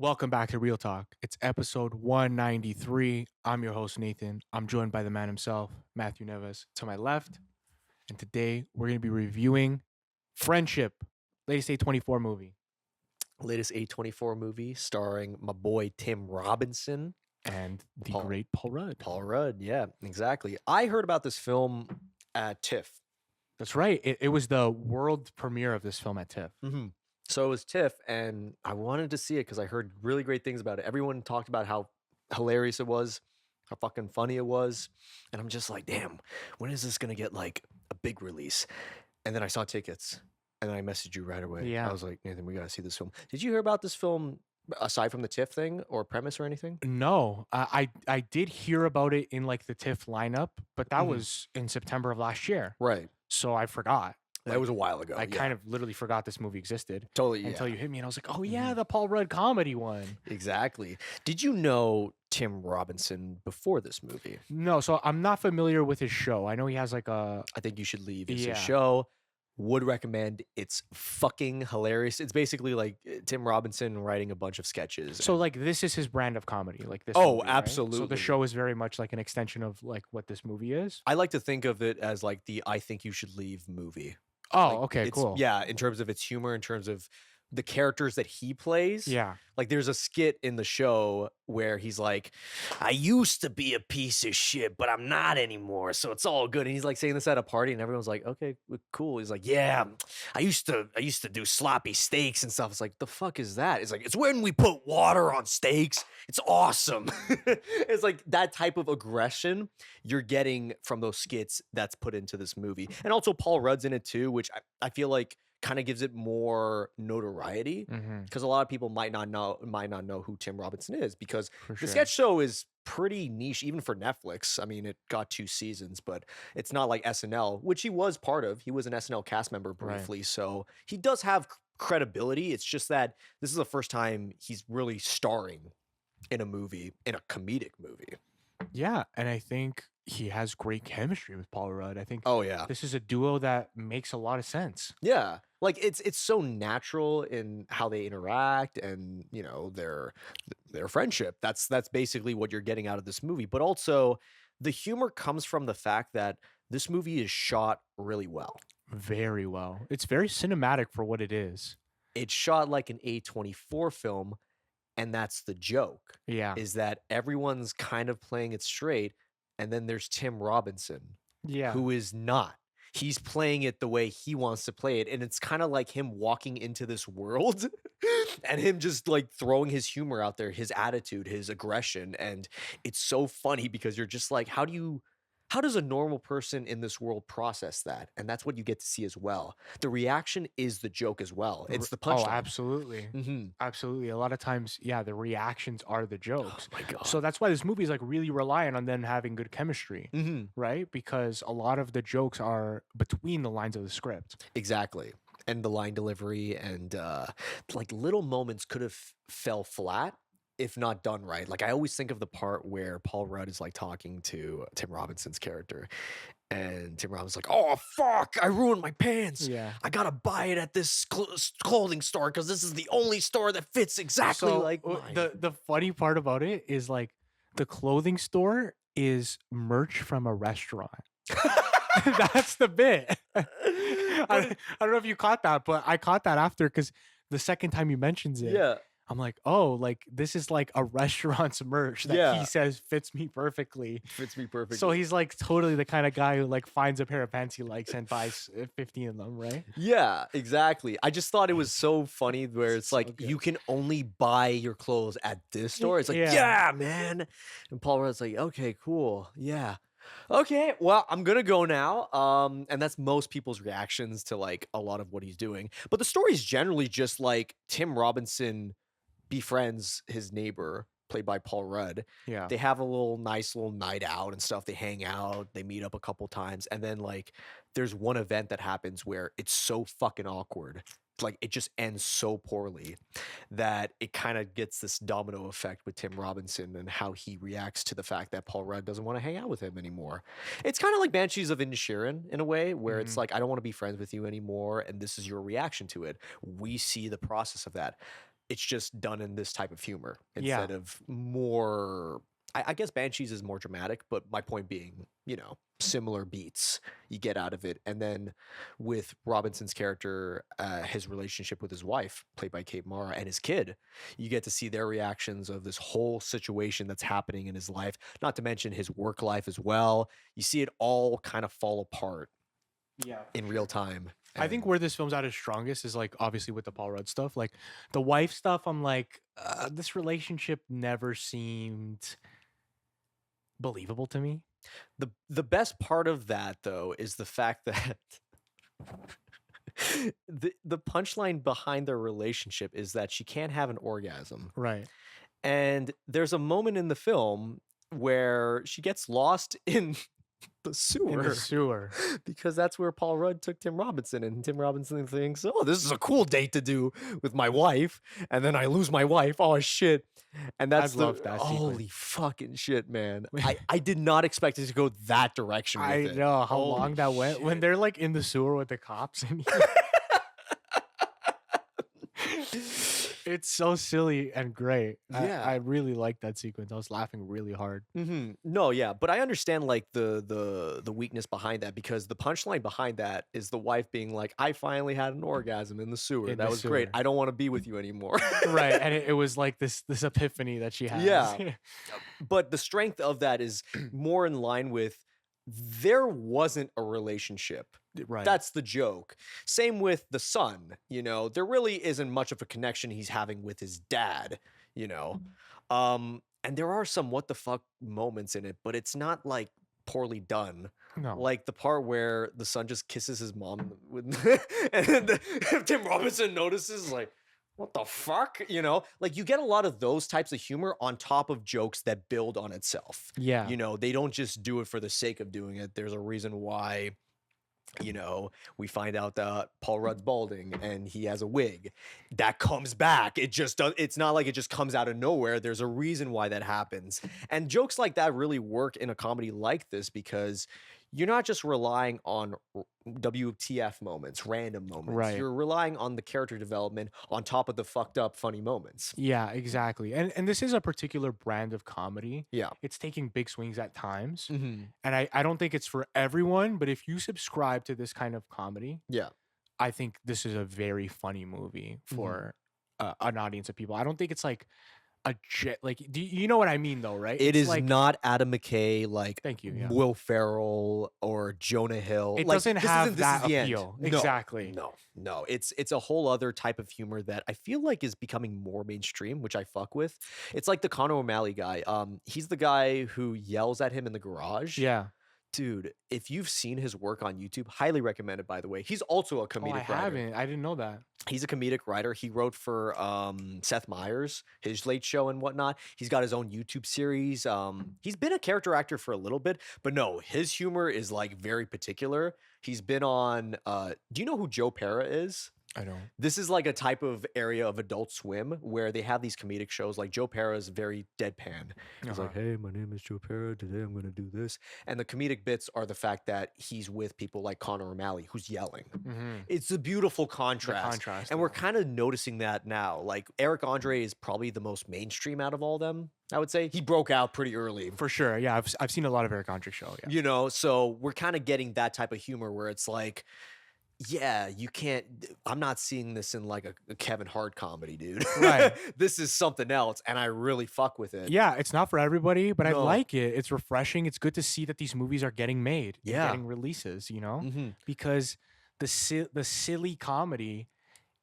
Welcome back to Real Talk. It's episode 193. I'm your host, Nathan. I'm joined by the man himself, Matthew Neves, to my left. And today we're going to be reviewing Friendship, latest A24 movie. Latest A24 movie starring my boy Tim Robinson. And the great Paul Rudd. Paul Rudd, yeah, exactly. I heard about this film at TIFF. That's right. It was the world premiere of this film at TIFF. Mm-hmm. So it was TIFF, and I wanted to see it because I heard really great things about it. Everyone talked about how hilarious it was, how fucking funny it was. And I'm just like, damn, when is this going to get like a big release? And then I saw tickets, and then I messaged you right away. Yeah. I was like, Nathan, we got to see this film. Did you hear about this film aside from the TIFF thing or premise or anything? No, I did hear about it in like the TIFF lineup, but that Mhm. was in September of last year. Right. So I forgot. That was a while ago. I kind of literally forgot this movie existed totally until you hit me, and I was like, "Oh yeah, Mhm. the Paul Rudd comedy one." Exactly. Did you know Tim Robinson before this movie? No, so I'm not familiar with his show. I know he has like a I think you should leave. It's Yeah. a show. Would recommend. It's fucking hilarious. It's basically like Tim Robinson writing a bunch of sketches. so like this is his brand of comedy, like this. Oh, movie, right? So absolutely. the show is very much like an extension of like what this movie is. I like to think of it as like the I Think You Should Leave movie. Oh, Like, okay, it's, cool. Yeah, in terms of its humor, in terms of the characters that he plays. Yeah. Like there's a skit in the show where he's like, I used to be a piece of shit, but I'm not anymore. So it's all good. And he's like saying this at a party and everyone's like, okay, cool. He's like, yeah, I used to do sloppy steaks and stuff. It's like, the fuck is that? It's like, it's when we put water on steaks. It's awesome. It's like that type of aggression you're getting from those skits that's put into this movie. And also Paul Rudd's in it too, which I feel like kind of gives it more notoriety Mm-hmm. because a lot of people might not know who Tim Robinson is because For the sure. sketch show is pretty niche even for Netflix. I mean, it got 2 seasons, but it's not like SNL, which he was part of. He was an SNL cast member Right. briefly, so he does have credibility. It's just that this is the first time he's really starring in a movie, in a comedic movie. Yeah, and I think he has great chemistry with Paul Rudd. I think Oh yeah. this is a duo that makes a lot of sense. Yeah. Like it's so natural in how they interact and, you know, their friendship. That's basically what you're getting out of this movie. But also the humor comes from the fact that this movie is shot really well. Very well. It's very cinematic for what it is. It's shot like an A24 film, and that's the joke. Yeah. Is that everyone's kind of playing it straight, and then there's Tim Robinson, Yeah. who is not. He's playing it the way he wants to play it. And it's kind of like him walking into this world and him just like throwing his humor out there, his attitude, his aggression. And it's so funny because you're just like, how does a normal person in this world process that? And that's what you get to see as well. The reaction is the joke as well. It's the punchline. Oh, absolutely. Mm-hmm. Absolutely. A lot of times, yeah, the reactions are the jokes. Oh my God. So that's why this movie is like really reliant on them having good chemistry, Mm-hmm. right? Because a lot of the jokes are between the lines of the script. Exactly. And the line delivery and like little moments could have fell flat if not done right. Like I always think of the part where Paul Rudd is like talking to Tim Robinson's character and Tim Robinson's like, oh fuck, I ruined my pants. Yeah. I gotta buy it at this clothing store because this is the only store that fits exactly So like mine. the funny part about it is like the clothing store is merch from a restaurant. That's the bit. I don't know if you caught that, but I caught that after because the second time he mentions it, Yeah. I'm like, oh, like this is like a restaurant's merch that Yeah. he says fits me perfectly. Fits me perfectly. So he's like totally the kind of guy who like finds a pair of pants he likes and buys 15 of them, right? Yeah, exactly. I just thought it was so funny where it's So like good. you can only buy your clothes at this store. It's like, Yeah. yeah, man. And Paul Rudd's like, okay, cool. Yeah. Okay, well, I'm gonna go now. And that's most people's reactions to like a lot of what he's doing. But the story is generally just like Tim Robinson befriends his neighbor, played by Paul Rudd. Yeah. They have a nice little night out and stuff. They hang out, they meet up a couple times, and then like there's one event that happens where it's so fucking awkward. Like it just ends so poorly that it kind of gets this domino effect with Tim Robinson and how he reacts to the fact that Paul Rudd doesn't want to hang out with him anymore. It's kind of like Banshees of Inisherin in a way where it's Mhm. like, I don't want to be friends with you anymore. And this is your reaction to it. We see the process of that. It's just done in this type of humor Yeah. instead of more. I guess Banshees is more dramatic, but my point being, similar beats you get out of it. And then with Robinson's character, his relationship with his wife, played by Kate Mara, and his kid, you get to see their reactions of this whole situation that's happening in his life, not to mention his work life as well. You see it all kind of fall apart in real time. I think where this film's at its strongest is like obviously with the Paul Rudd stuff, like the wife stuff. I'm like, this relationship never seemed believable to me. The best part of that though is the fact that the punchline behind their relationship is that she can't have an orgasm. Right. And there's a moment in the film where she gets lost in the sewer. Because that's where Paul Rudd took Tim Robinson, and Tim Robinson thinks, oh, this is a cool date to do with my wife, and then I lose my wife. Oh shit. And that's love that holy sequence. fucking shit, man. I did not expect it to go that direction with I it. know how Holy long that went when shit. they're like in the sewer with the cops and it's so silly and great. Yeah. I really like that sequence. I was laughing really hard. No, yeah, but I understand like the weakness behind that, because the punchline behind that is the wife being like, I finally had an orgasm in the sewer. In That the was great. sewer. I don't want to be with you anymore. Right. And it was like this epiphany that she has. Yeah. But the strength of that is more in line with there wasn't a relationship. Right. That's the joke. Same with the son, there really isn't much of a connection he's having with his dad, and there are some what the fuck moments in it, but it's not like poorly done. No. Like the part where the son just kisses his mom with and then Tim Robinson notices like, what the fuck? Like you get a lot of those types of humor on top of jokes that build on itself. Yeah. They don't just do it for the sake of doing it. There's a reason why, we find out that Paul Rudd's balding and he has a wig that comes back. It just does. It's not like it just comes out of nowhere. There's a reason why that happens. And jokes like that really work in a comedy like this because you're not just relying on WTF moments, random moments. Right. You're relying on the character development on top of the fucked up funny moments. Yeah, exactly. And this is a particular brand of comedy. Yeah. It's taking big swings at times. Mm-hmm. And I don't think it's for everyone, but if you subscribe to this kind of comedy, Yeah. I think this is a very funny movie for an audience of people. I don't think it's like do you know what I mean though, right? It It's is like, not Adam McKay like Thank you, yeah. Will Ferrell or Jonah Hill. It Like, doesn't this have isn't This that Is the End. appeal. No, Exactly. No. It's a whole other type of humor that I feel like is becoming more mainstream, which I fuck with. It's like the Conor O'Malley guy. He's the guy who yells at him in the garage. Yeah. Dude, if you've seen his work on YouTube, highly recommended, by the way. He's also a comedic I writer. haven't. I didn't know that. He's a comedic writer. He wrote for Seth Meyers, his Late Show and whatnot. He's got his own YouTube series. He's been a character actor for a little bit, but no, his humor is like very particular. He's been on, do you know who Joe Pera is? I don't. This is like a type of area of Adult Swim where they have these comedic shows. Like Joe Pera is very deadpan. He's like, hey, my name is Joe Pera. Today I'm going to do this. And the comedic bits are the fact that he's with people like Conor O'Malley, who's yelling. It's a beautiful contrast. And we're kind of noticing that now. Like Eric Andre is probably the most mainstream out of all them, I would say. He broke out pretty early. For sure. Yeah, I've seen a lot of Eric Andre show. Yeah. So we're kind of getting that type of humor where it's like, yeah, you can't. I'm not seeing this in like a Kevin Hart comedy, dude. Right. This is something else, and I really fuck with it. Yeah, it's not for everybody, but I No. like it. It's refreshing. It's good to see that these movies are getting made, and Yeah. getting releases. Mm-hmm. Because the silly comedy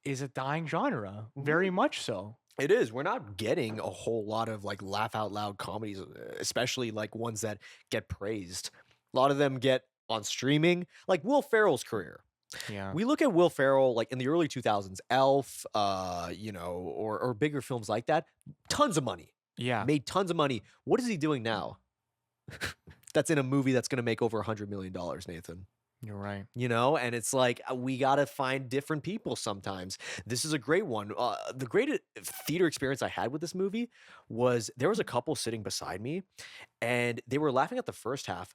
is a dying genre, very much so. It is. We're not getting a whole lot of like laugh out loud comedies, especially like ones that get praised. A lot of them get on streaming, like Will Ferrell's career. Yeah. We look at Will Ferrell like in the early 2000s, Elf, or bigger films like that. Tons of money. Yeah. Made tons of money. What is he doing now? That's in a movie that's going to make over $100 million, Nathan. You're right. And it's like we got to find different people sometimes. This is a great one. The great theater experience I had with this movie was there was a couple sitting beside me and they were laughing at the first half,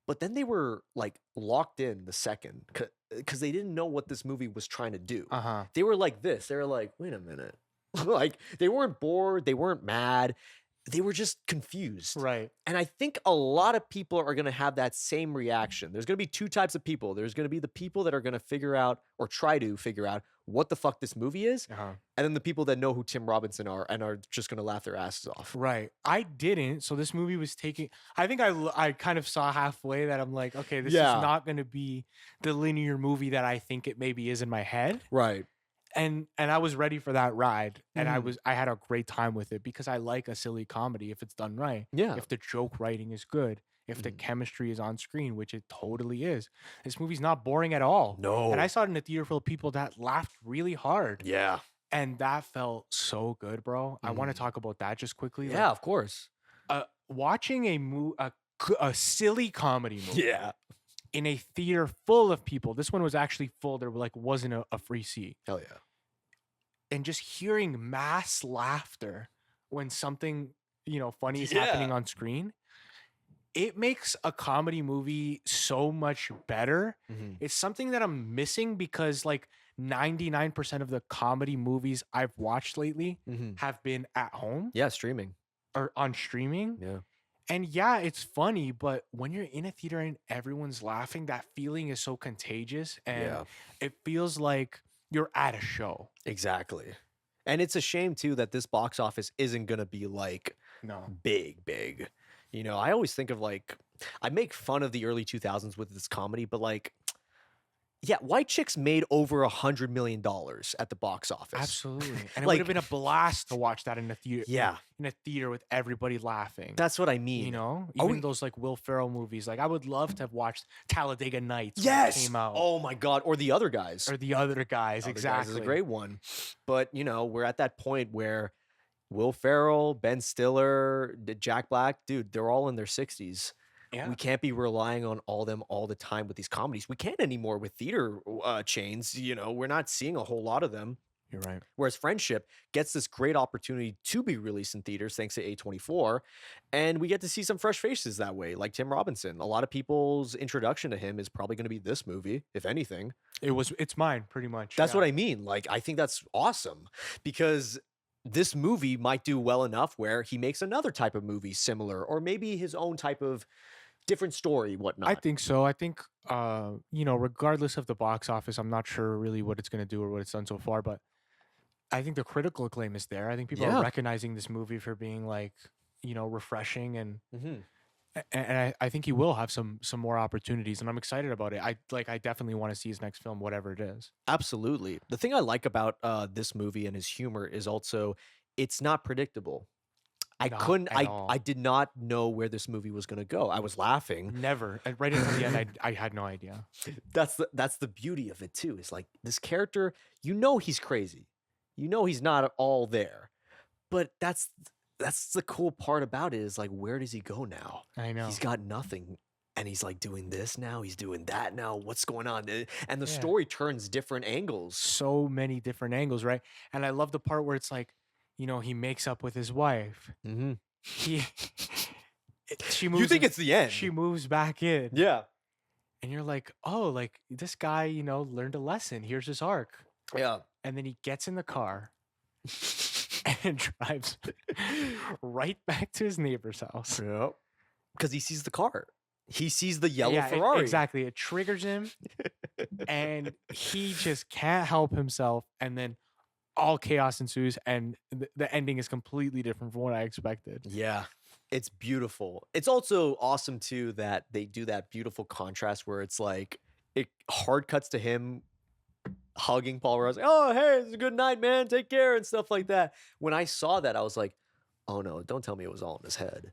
but then they were like locked in the second because they didn't know what this movie was trying to do. Uh-huh. They were like this. They were like, wait a minute. Like, they weren't bored, they weren't mad, they were just confused. Right. And I think a lot of people are gonna have that same reaction. There's gonna be 2 types of people. There's gonna be the people that are gonna figure out or try to figure out what the fuck this movie is, Uh-huh. and then the people that know who Tim Robinson are and are just gonna laugh their asses off. Right. I didn't. So this movie was taking. I think I kind of saw halfway that I'm like, okay, this Yeah. is not going to be the linear movie that I think it maybe is in my head. Right. And I was ready for that ride, and Mhm. I had a great time with it because I like a silly comedy if it's done right. Yeah. If the joke writing is good, if the Mhm. chemistry is on screen, which it totally is. This movie's not boring at all. And I No. saw it in a theater full of people that laughed really hard. Yeah. And that felt so good, bro. I want to Mhm. talk about that just quickly. Yeah, of course. Watching a silly comedy movie Yeah. in a theater full of people. This one was actually full. There wasn't a free seat. Hell yeah. And just hearing mass laughter when something, funny is Yeah. happening on screen, it makes a comedy movie so much better. Mhm. It's something that I'm missing because like 99% of the comedy movies I've watched lately Mhm. have been at home Yeah, streaming. or on streaming. Yeah. And yeah, it's funny, but when you're in a theater and everyone's laughing, that feeling is so contagious and Yeah. it feels like you're at a show. Exactly. And it's a shame too that this box office isn't gonna be like No. big. You know, I always think of like I make fun of the early 2000s with this comedy, but like, yeah, White Chicks made over $100 million at the box office. Absolutely. And it Like- would have been a blast to watch that in a theater. Yeah, In a theater with everybody laughing. that's what I mean. You know? Are Even we- those like Will Ferrell movies. Like I would love to have watched Talladega Nights when it Yes. came out. Oh my god. Or the other guys. Or the other guys. Other Guys exactly. is a great one. But you know, we're at that point where Will Ferrell, Ben Stiller, Jack Black, dude, they're all in their 60s. Yeah. We can't be relying on all them all the time with these comedies. We can't anymore with theater chains. You know, we're not seeing a whole lot of them. You're right. Whereas Friendship gets this great opportunity to be released in theaters thanks to A24, and we get to see some fresh faces that way, like Tim Robinson. A lot of people's introduction to him is probably going to be this movie, if anything. It's mine pretty much. That's what I mean. Like, I think that's awesome because this movie might do well enough where he makes another type of movie similar, or maybe his own type of different story, whatnot. I think so. I think regardless of the box office, I'm not sure really what it's gonna do or what it's done so far, but I think the critical acclaim is there. I think people Yeah. are recognizing this movie for being like, refreshing and Mhm. I think he will have some more opportunities and I'm excited about it. I definitely want to see his next film, whatever it is. Absolutely. The thing I like about this movie and his humor is also it's not predictable. I Not couldn't. at I all. I did not know where this movie was going to go. I was laughing. Never. And right until the end, I had no idea. That's the beauty of it too. Is like this character. You know he's crazy. You know he's not all there. But that's the cool part about it is like where does he go now? I know. He's got nothing. And he's like doing this now. He's doing that now. What's going on? And the Yeah. story turns different angles. So many different angles, right? And I love the part where it's like, he makes up with his wife. Mm-hmm. He she moves You think in- it's the end? she moves back in. Yeah. And you're like, oh, like this guy, learned a lesson. Here's his arc. Yeah. And then he gets in the car and drives right back to his neighbor's house. Yep. Because he sees the car. He sees the yellow Yeah, Ferrari. exactly. It triggers him and he just can't help himself. And then all chaos ensues and the ending is completely different from what I expected. Yeah. It's beautiful. It's also awesome too that they do that beautiful contrast where it's like it hard cuts to him hugging Paul Rudd. Like, oh, hey, it's a good night, man. Take care and stuff like that. When I saw that, I was like, oh no, don't tell me it was all in his head.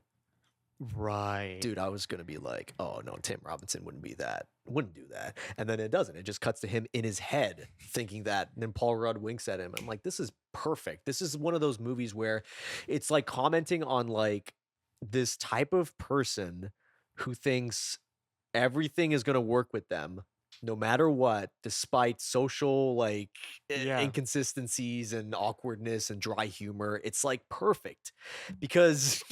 Right. Dude, I was gonna be like, oh no, Tim Robinson wouldn't do that. And then it doesn't. It just cuts to him in his head thinking that. And then Paul Rudd winks at him. I'm like, this is perfect. This is one of those movies where it's like commenting on like this type of person who thinks everything is gonna work with them no matter what, despite social like Yeah. inconsistencies and awkwardness and dry humor. It's like perfect because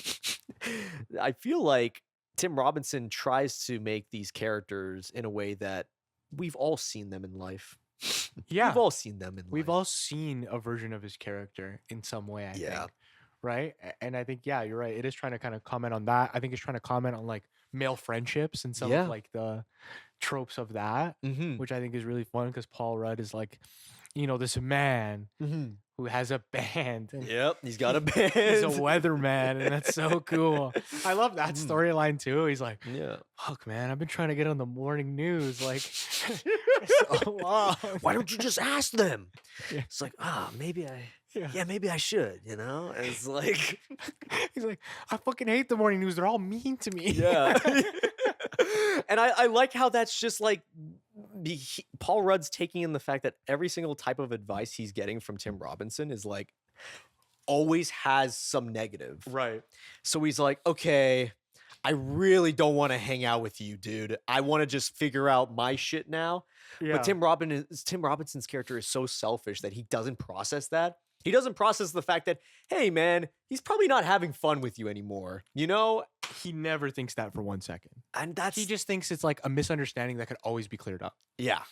I feel like Tim Robinson tries to make these characters in a way that we've all seen them in life. Yeah. We've all seen them in We've life. all seen a version of his character in some way, I Yeah. think. Right? And I think, yeah, you're right. It is trying to kind of comment on that. I think it's trying to comment on like male friendships and some of Yeah. like the tropes of that, Mm-hmm. which I think is really fun because Paul Rudd is like, this man Mm-hmm. who has a band and Yep, he's got a band. he's a weatherman, and that's so cool. I love that Mhm. storyline too. He's like, Yeah. fuck, man, I've been trying to get on the morning news like so long. Why don't you just ask them? Yeah. It's like, maybe Yeah. maybe I should, And it's like, He's like, I fucking hate the morning news. They're all mean to me. yeah. And I like how that's just like Paul Rudd's taking in the fact that every single type of advice he's getting from Tim Robinson is like always has some negative. Right. So he's like, okay, I really don't want to hang out with you, dude. I want to just figure out my shit now. Yeah. But Tim Robinson's character is so selfish that he doesn't process that. He doesn't process the fact that, hey, man, he's probably not having fun with you anymore. He never thinks that for 1 second. And He just thinks it's like a misunderstanding that could always be cleared up. yeah.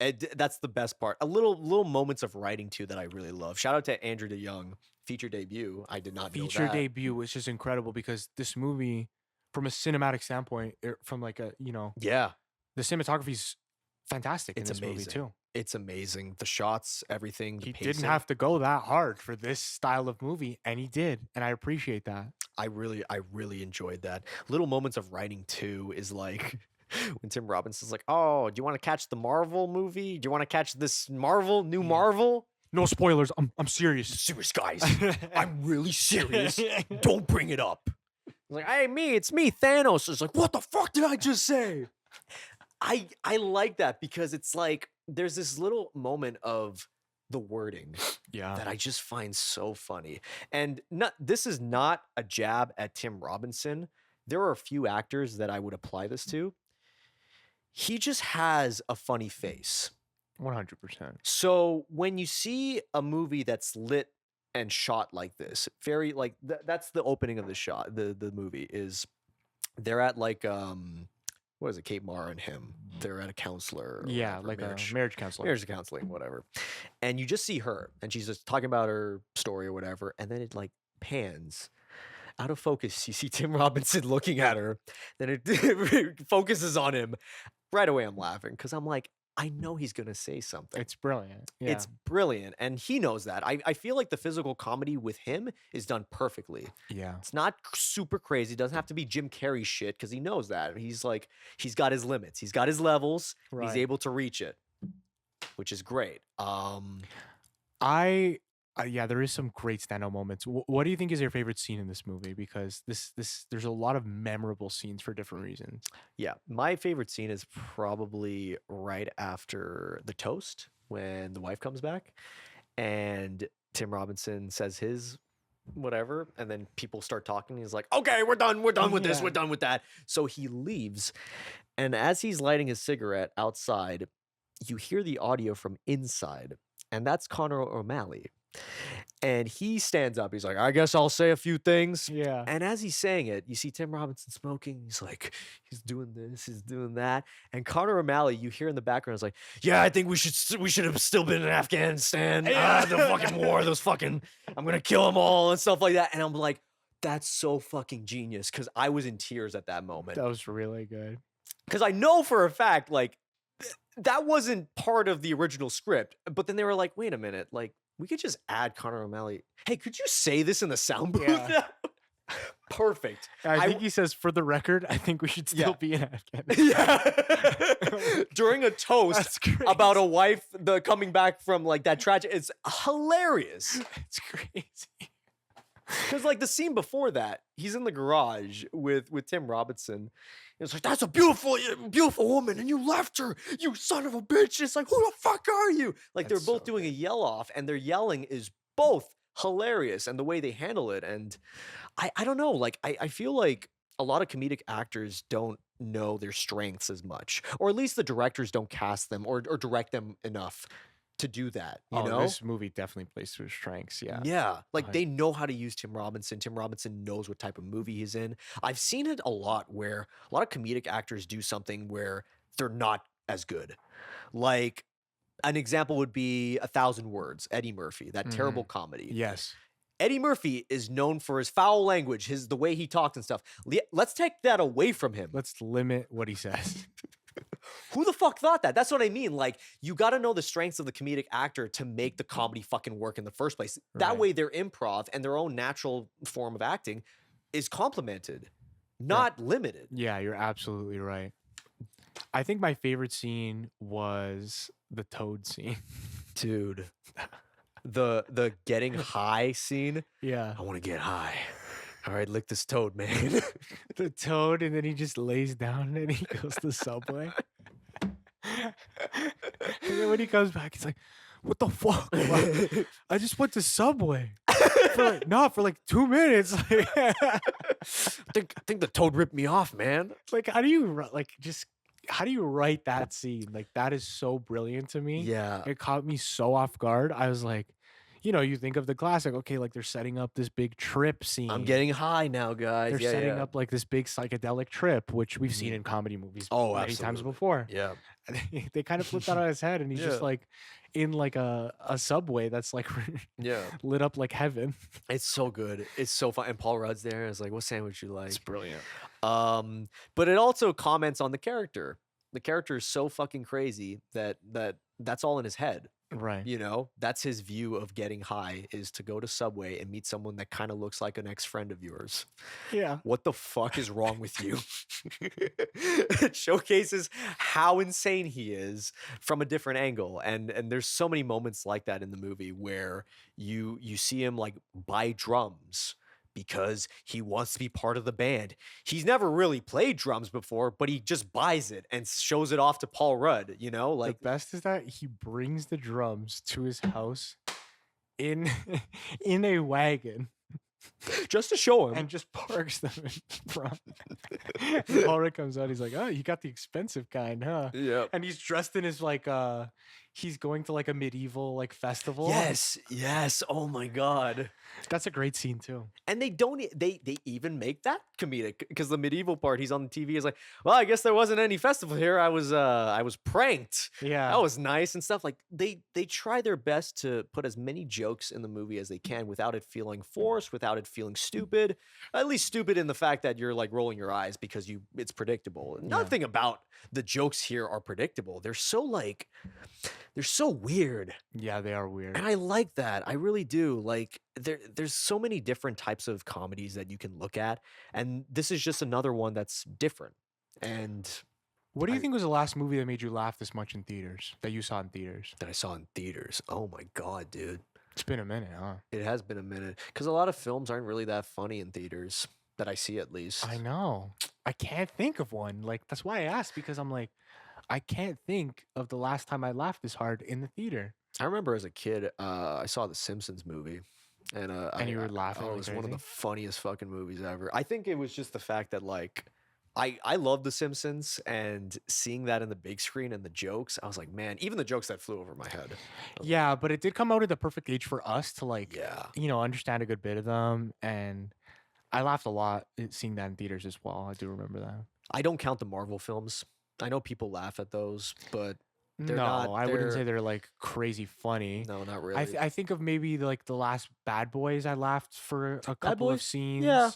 That's the best part. A little moments of writing too that I really love. Shout out to Andrew DeYoung, feature debut. I did not know Feature that. debut was just incredible because this movie, from a cinematic standpoint, from like a, Yeah, the cinematography's fantastic It's in this movie amazing. too. it's amazing. The shots, everything. The He pacing. didn't have to go that hard for this style of movie, and he did, and I appreciate that. I really enjoyed that. Little moments of writing too is like when Tim Robinson's like, "Oh, do you want to catch the Marvel movie? Do you want to catch this new Marvel?" No spoilers. I'm serious. Serious guys, I'm really serious. Don't bring it up. He's like, "Hey, it's me, Thanos." It's like, "What the fuck did I just say?" I like that because it's like there's this little moment of the wording Yeah. that I just find so funny. And this is not a jab at Tim Robinson. There are a few actors that I would apply this to. He just has a funny face. 100%. So when you see a movie that's lit and shot like this, very like that's the opening of the shot. The movie is they're at like what is it, Kate Mara and him? They're at a counselor. or Yeah, whatever, like marriage, a marriage counselor. marriage counseling, whatever. And you just see her, and she's just talking about her story or whatever, and then it like pans out of focus. You see Tim Robinson looking at her, then it focuses on him. Right away, I'm laughing because I'm like, I know he's gonna say something. It's brilliant. Yeah. It's brilliant, and he knows that. I feel like the physical comedy with him is done perfectly. yeah. It's not super crazy. It doesn't have to be Jim Carrey shit because he knows that. He's like, he's got his limits. He's got his levels. Right. He's able to reach it, which is great. Yeah, there is some great standout moments. What do you think is your favorite scene in this movie? Because there's a lot of memorable scenes for different reasons. Yeah, my favorite scene is probably right after the toast when the wife comes back and Tim Robinson says his whatever, and then people start talking. He's like, okay, we're done with this, Yeah. we're done with that. So he leaves, and as he's lighting his cigarette outside, you hear the audio from inside, and that's Connor O'Malley. And he stands up. He's like, I guess I'll say a few things. Yeah. And as he's saying it, you see Tim Robinson smoking. He's like, he's doing this, he's doing that. And Connor O'Malley, you hear in the background, is like, yeah, I think we should have still been in Afghanistan. Yeah. The fucking war, those fucking, I'm gonna kill them all and stuff like that. And I'm like, that's so fucking genius because I was in tears at that moment. That was really good. Because I know for a fact, like, that wasn't part of the original script. But then they were like, wait a minute, like, we could just add Connor O'Malley. Hey, could you say this in the sound booth? Yeah. Perfect. I think he says, for the record, I think we should still Yeah. be in Afghanistan. Yeah. During a toast That's great. about a wife coming back from like that tragic. It's hilarious. It's crazy. Because like the scene before that, he's in the garage with Tim Robinson. It's like, that's a beautiful woman, and you left her, you son of a bitch. It's like, who the fuck are you? Like That's they're both so doing a yell off, and their yelling is both hilarious, and the way they handle it. And I don't know, like I feel like a lot of comedic actors don't know their strengths as much, or at least the directors don't cast them or direct them enough to do that. You know, This movie definitely plays to his strengths. Yeah. yeah, like I- they know how to use Tim Robinson. Tim Robinson knows what type of movie he's in. I've seen it a lot where a lot of comedic actors do something where they're not as good. Like An example would be 1,000 Words, Eddie Murphy, that terrible comedy. Yes. Eddie Murphy is known for his foul language, the way he talks and stuff. Let's take that away from him. Let's limit what he says. Who the fuck thought that? That's what I mean. Like, you got to know the strengths of the comedic actor to make the comedy fucking work in the first place. That Right. way, their improv and their own natural form of acting is complemented, not limited. Yeah, you're absolutely right. I think my favorite scene was the toad scene. Dude. The getting high scene. Yeah. I want to get high. All right, lick this toad, man. The toad, and then he just lays down and he goes to Subway. And then when he comes back, he's like, what the fuck? I just went to Subway. For like 2 minutes. I think the toad ripped me off, man. Like, how do you write that scene? Like, that is so brilliant to me. Yeah. It caught me so off guard. I was like, you think of the classic, okay, like they're setting up this big trip scene. I'm getting high now, guys. They're setting up like this big psychedelic trip, which we've seen in comedy movies many times before. Yeah. They kind of flipped that on his head, and he's just like in like a Subway that's like lit up like heaven. It's so good. It's so fun. And Paul Rudd's there. It's like, what sandwich you like? It's brilliant. But it also comments on the character. The character is so fucking crazy that's all in his head. Right. That's his view of getting high, is to go to Subway and meet someone that kind of looks like an ex-friend of yours. Yeah. What the fuck is wrong with you? It showcases how insane he is from a different angle. And there's so many moments like that in the movie where you see him like buy drums because he wants to be part of the band. He's never really played drums before, but he just buys it and shows it off to Paul Rudd, Like, the best is that he brings the drums to his house in a wagon just to show him. and just parks them in front. And Paul Rudd comes out, he's like, oh, you got the expensive kind, huh? Yeah. And he's dressed in his like he's going to like a medieval like festival. Yes. Oh my God. That's a great scene too. And they even make that comedic, because the medieval part, he's on the TV, is like, well, I guess there wasn't any festival here. I was pranked. Yeah. That was nice and stuff. Like, they try their best to put as many jokes in the movie as they can without it feeling forced, without it feeling stupid. At least stupid in the fact that you're like rolling your eyes because it's predictable. Nothing about the jokes here are predictable. They're so weird. Yeah, they are weird. And I like that. I really do. Like, there's so many different types of comedies that you can look at, and this is just another one that's different. And What do you think was the last movie that made you laugh this much in theaters, that you saw in theaters? that I saw in theaters. Oh my God, dude. It's been a minute, huh? It has been a minute, because a lot of films aren't really that funny in theaters, that I see at least. I know. I can't think of one. Like, that's why I asked, because I'm like, I can't think of the last time I laughed this hard in the theater. I remember as a kid, I saw the Simpsons movie. And you were laughing Oh, like it was one of crazy? the funniest fucking movies ever. I think it was just the fact that, like, I love The Simpsons, and seeing that in the big screen and the jokes, I was like, man, even the jokes that flew over my head. Yeah, but it did come out at the perfect age for us to like, Yeah. understand a good bit of them, and I laughed a lot seeing that in theaters as well. I do remember that. I don't count the Marvel films. I know people laugh at those, but they're no, not. I wouldn't say they're like crazy funny. No, not really. I think of maybe like the last Bad Boys. I laughed for a couple of Boys? scenes. Yeah.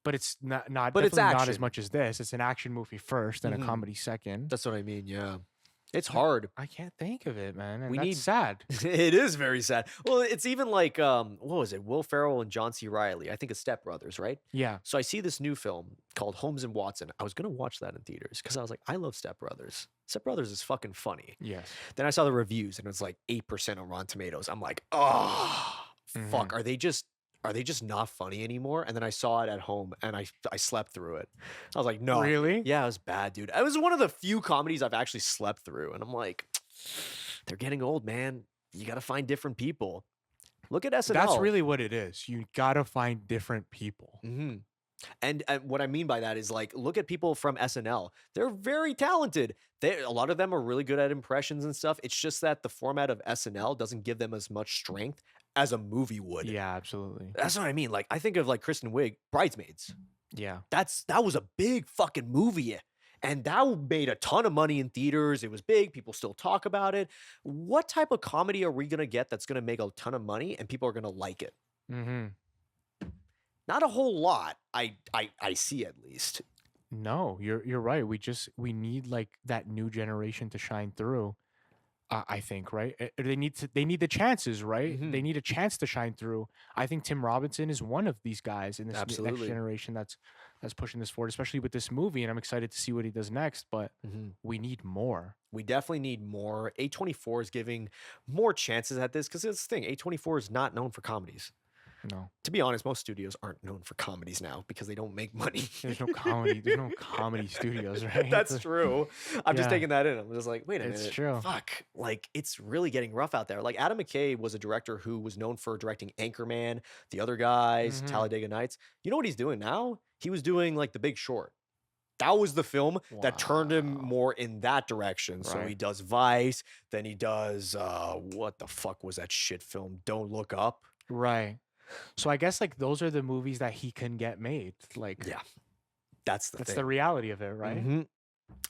But it's not But it's definitely not as action. much as this. It's an action movie first and Mhm. a comedy second. That's what I mean. Yeah. It's hard. I can't think of it, man. And We that's need- sad. It is very sad. Well, it's even like, what was it? Will Ferrell and John C. Reilly. I think it's Step Brothers, right? Yeah. So I see this new film called Holmes and Watson. I was going to watch that in theaters because I was like, I love Step Brothers. Step Brothers is fucking funny. Yes. Then I saw the reviews and it was like 8% on Rotten Tomatoes. I'm like, oh, fuck. Are they just not funny anymore? And then I saw it at home and I slept through it. I was like, no. Really? Yeah, it was bad, dude. It was one of the few comedies I've actually slept through. And I'm like, they're getting old, man. You got to find different people. Look at SNL. That's really what it is. You gotta find different people. Mm-hmm. And what I mean by that is, like, look at people from SNL. They're very talented. A lot of them are really good at impressions and stuff. It's just that the format of SNL doesn't give them as much strength as a movie would. Yeah, absolutely. That's what I mean. Like, I think of like Kristen Wiig, Bridesmaids. Yeah. That was a big fucking movie. And that made a ton of money in theaters. It was big. People still talk about it. What type of comedy are we going to get that's going to make a ton of money and people are going to like it? Mm-hmm. Not a whole lot. I see at least. No, you're right. We need like that new generation to shine through. I think, right? They need the chances, right? Mhm. They need a chance to shine through. I think Tim Robinson is one of these guys in this next Absolutely. generation that's pushing this forward, especially with this movie. And I'm excited to see what he does next. But Mhm. we need more. We definitely need more. A24 is giving more chances at this because it's the thing. A24 is not known for comedies. No, To be honest, most studios aren't known for comedies now because they don't make money. there's no comedy. There's no comedy studios, right? That's true. I'm just Yeah. taking that in. I'm just like, wait a It's minute. true. Fuck. Like, it's really getting rough out there. Like, Adam McKay was a director who was known for directing Anchorman, The Other Guys, Mhm. Talladega Nights. You know what he's doing now? He was doing, like, The Big Short. That was the film that turned him Wow. more in that direction. So he Right. does Vice, then he does, what the fuck was that shit film? Don't Look Up. Right. So I guess like those are the movies that he can get made. Like Yeah. That's the that's thing. the reality of it, right? Mhm.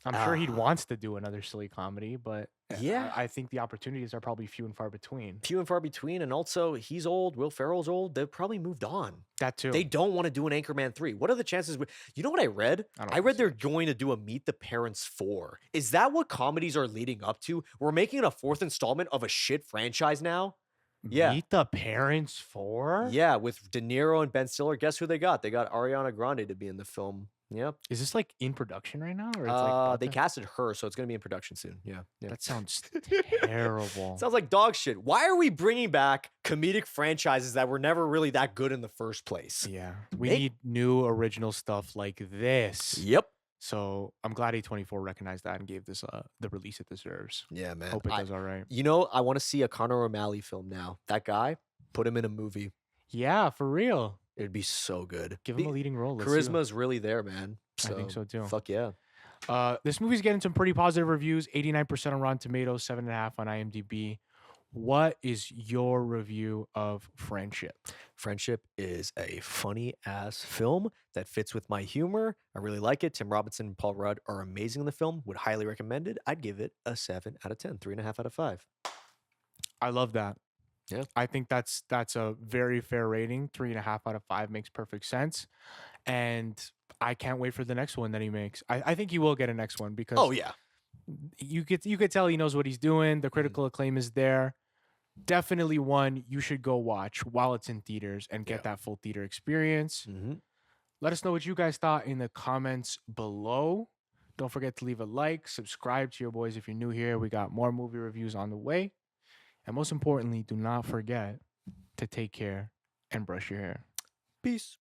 I'm sure he Ah. wants to do another silly comedy, but Yeah. I think the opportunities are probably few and far between. Few and far between. And also, he's old. Will Ferrell's old. They've probably moved on. That too. They don't want to do an Anchorman 3. What are the chances? You know what I read? I don't I think read so. they're going to do a Meet the Parents 4. Is that what comedies are leading up to? We're making a fourth installment of a shit franchise now? Yeah. Meet the Parents 4? Yeah, with De Niro and Ben Stiller. Guess who they got? They got Ariana Grande to be in the film. Yep. Is this like in production right now? Or it's like about They to- casted her, so it's going to be in production soon. Yeah. Yeah. That sounds terrible. Sounds like dog shit. Why are we bringing back comedic franchises that were never really that good in the first place? Yeah. We Make- need new original stuff like this. Yep. So I'm glad A24 recognized that and gave this the release it deserves. Yeah, man. Hope it does all right. You know, I want to see a Conor O'Malley film now. That guy, put him in a movie. Yeah, for real. It'd be so good. Give him a leading role. Let's see what- Charisma's really there, man. I think so too. Fuck yeah. This movie's getting some pretty positive reviews. 89% on Rotten Tomatoes, 7.5 on IMDb. What is your review of Friendship? Friendship is a funny ass film that fits with my humor. I really like it. Tim Robinson and Paul Rudd are amazing in the film. Would highly recommend it. I'd give it a 7 out of 10, 3.5 out of 5. I love that. Yeah. I think that's a very fair rating. 3.5 out of 5 makes perfect sense. And I can't wait for the next one that he makes. I think he will get a next one because Oh yeah. you could tell he knows what he's doing. The critical acclaim is there. Definitely one you should go watch while it's in theaters and get that full theater experience. Mm-hmm. Let us know what you guys thought in the comments below. Don't forget to leave a like, subscribe to your boys if you're new here. We got more movie reviews on the way. And most importantly, do not forget to take care and brush your hair. Peace.